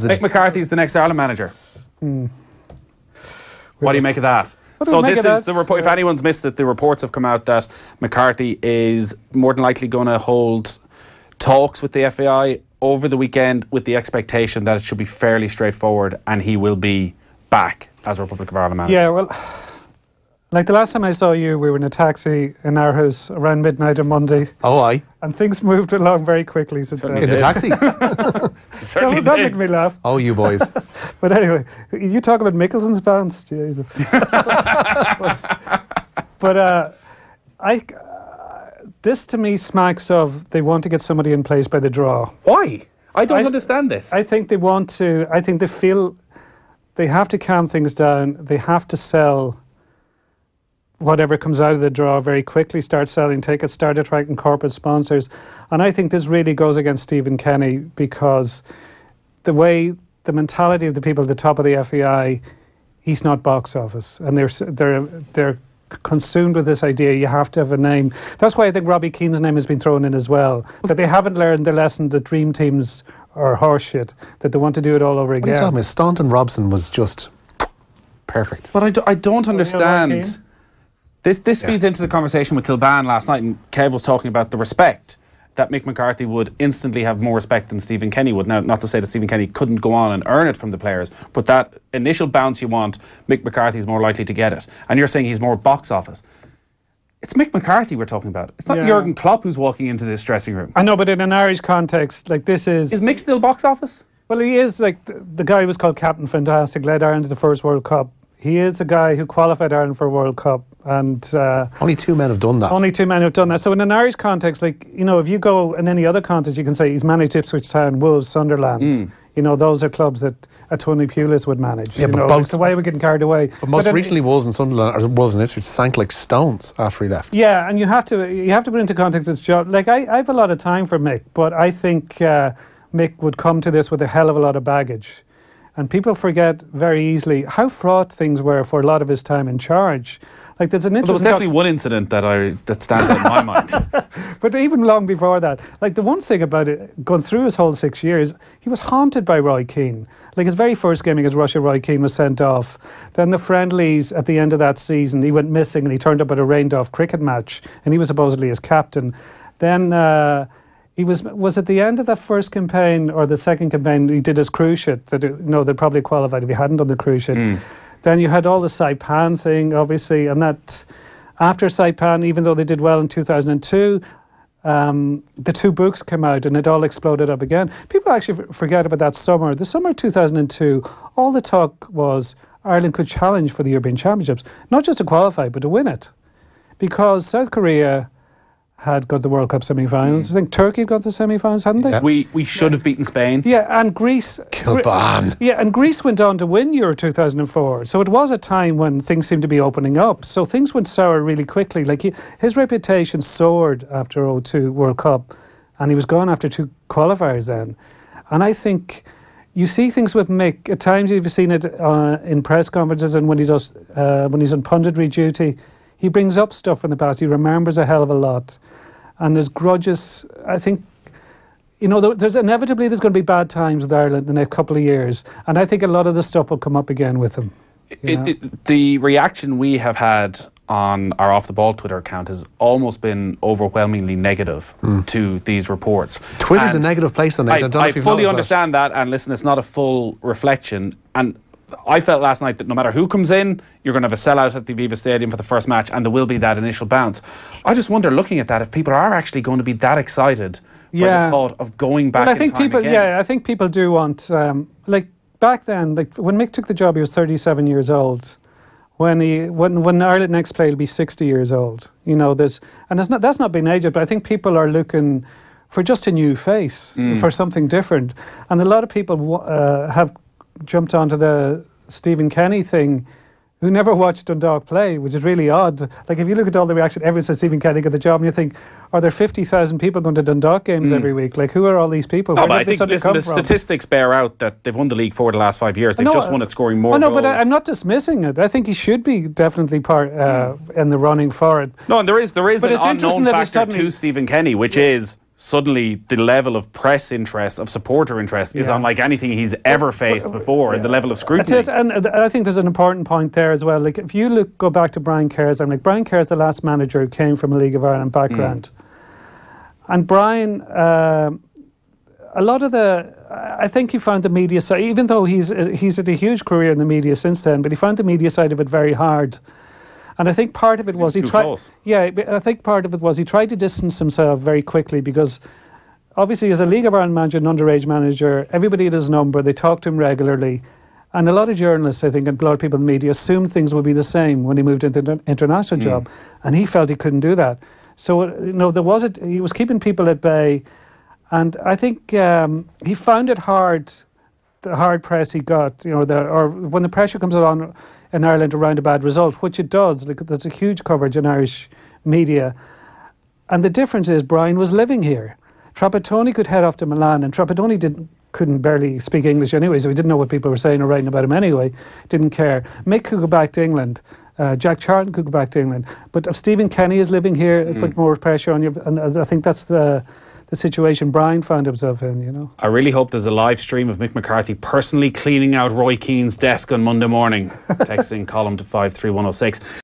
Mick McCarthy is the next Ireland manager. What do you make of that? So this is the report. If anyone's missed it, the reports have come out that McCarthy is more than likely going to hold talks with the FAI over the weekend with the expectation that it should be fairly straightforward and he will be back as Republic of Ireland manager. Yeah, well, like the last time I saw you, we were in a taxi in our house around midnight on Monday. Oh, aye. And things moved along very quickly since then. In the taxi? Certainly That made me laugh. Oh, you boys. But anyway, you talk about Mickelson's bounce. Jesus. but this to me smacks of they want to get somebody in place by the draw. Why? I don't understand this. I think they want to. I think they feel they have to calm things down. They have to sell whatever comes out of the draw very quickly, start selling tickets, start attracting corporate sponsors. And I think this really goes against Stephen Kenny because the mentality of the people at the top of the FAI, he's not box office. And they're consumed with this idea you have to have a name. That's why I think Robbie Keane's name has been thrown in as well. That they haven't learned the lesson that dream teams are horseshit, that they want to do it all over again. What are you talking about? Staunton Robson was just perfect. But I don't understand. This feeds into the conversation with Kilban last night, and Kev was talking about the respect that Mick McCarthy would instantly have more respect than Stephen Kenny would. Now, not to say that Stephen Kenny couldn't go on and earn it from the players, but that initial bounce you want, Mick McCarthy is more likely to get it. And you're saying he's more box office. It's Mick McCarthy we're talking about. It's not Jurgen Klopp who's walking into this dressing room. I know, but in an Irish context, like this is... Is Mick still box office? Well, he is. Like the guy who was called Captain Fantastic, led Ireland to the first World Cup. He is a guy who qualified Ireland for a World Cup, and only two men have done that. Only two men have done that. So in an Irish context, like, you know, if you go in any other context, you can say he's managed Ipswich Town, Wolves, Sunderland. You know, those are clubs that a Tony Pulis would manage. Yeah, but it's the way we're getting carried away. But most recently, Wolves and Sunderland, or Wolves and Ipswich, sank like stones after he left. Yeah, and you have to put into context his job. Like I have a lot of time for Mick, but I think Mick would come to this with a hell of a lot of baggage. And people forget very easily how fraught things were for a lot of his time in charge. Like there's an interesting... There was definitely one incident that stands out in my mind. But even long before that, like the one thing about it, going through his whole 6 years, he was haunted by Roy Keane. Like his very first game against Russia, Roy Keane was sent off. Then the friendlies at the end of that season, he went missing and he turned up at a rained-off cricket match, and he was supposedly his captain. Then... he was at the end of that first campaign or the second campaign, he did his cruise ship. That, you know, they probably qualified if he hadn't done the cruise ship. Then you had all the Saipan thing, obviously, and that after Saipan, even though they did well in 2002, the two books came out and it all exploded up again. People actually forget about that summer. The summer of 2002, all the talk was Ireland could challenge for the European Championships, not just to qualify, but to win it. Because South Korea had got the World Cup semi-finals. I think Turkey got the semi-finals, hadn't they? Yeah. We should have beaten Spain. Yeah, and Greece... Kilban. Yeah, and Greece went on to win Euro 2004. So it was a time when things seemed to be opening up. So things went sour really quickly. Like his reputation soared after 2002 World Cup, and he was gone after two qualifiers then. And I think you see things with Mick. At times you've seen it in press conferences and when he does when he's on punditry duty. He brings up stuff from the past. He remembers a hell of a lot. And there's grudges. I think, you know, there's inevitably there's going to be bad times with Ireland in the next couple of years. And I think a lot of the stuff will come up again with him. The reaction we have had on our Off the Ball Twitter account has almost been overwhelmingly negative to these reports. Twitter's a negative place on it. I fully understand that. And listen, it's not a full reflection. And I felt last night that no matter who comes in, you're going to have a sellout at the Aviva Stadium for the first match, and there will be that initial bounce. I just wonder, looking at that, if people are actually going to be that excited by the thought of going back. Well, I think people, I think people do want. Like back then, like when Mick took the job, he was 37 years old. When Ireland next play, he'll be 60 years old. You know, that's not being aged, but I think people are looking for just a new face, for something different, and a lot of people have jumped onto the Stephen Kenny thing, who never watched Dundalk play, which is really odd. Like if you look at all the reaction, everyone says Stephen Kenny got the job, and you think, are there 50,000 people going to Dundalk games every week? Like who are all these people? No, but I think the statistics bear out that they've won the league for the last 5 years. They've just won it scoring more goals. But I'm not dismissing it. I think he should be definitely part in the running for it. No, and there is an unknown factor to Stephen Kenny, which is suddenly the level of press interest, of supporter interest, is unlike anything he's ever faced before, and the level of scrutiny. It is, and I think there's an important point there as well. Like, if you go back to Brian Kerr's, Brian Kerr's the last manager who came from a League of Ireland background. And Brian, a lot of I think he found the media side, even though he's had a huge career in the media since then, but he found the media side of it very hard. And I think part of it was he tried. Yeah, I think part of it was he tried to distance himself very quickly, because obviously as a League of Ireland manager and underage manager, everybody had his number. They talked to him regularly, and a lot of journalists, I think, and a lot of people in the media assumed things would be the same when he moved into the international job, and he felt he couldn't do that. So he was keeping people at bay, and I think he found it hard. The hard press he got, or when the pressure comes along in Ireland around a bad result, which it does. Like, there's a huge coverage in Irish media. And the difference is Brian was living here. Trapattoni could head off to Milan, and Trapattoni couldn't barely speak English anyway, so he didn't know what people were saying or writing about him anyway. Didn't care. Mick could go back to England. Jack Charlton could go back to England. But if Stephen Kenny is living here, it put more pressure on you. And I think that's the situation Brian found himself in, I really hope there's a live stream of Mick McCarthy personally cleaning out Roy Keane's desk on Monday morning. Texting column to 53106.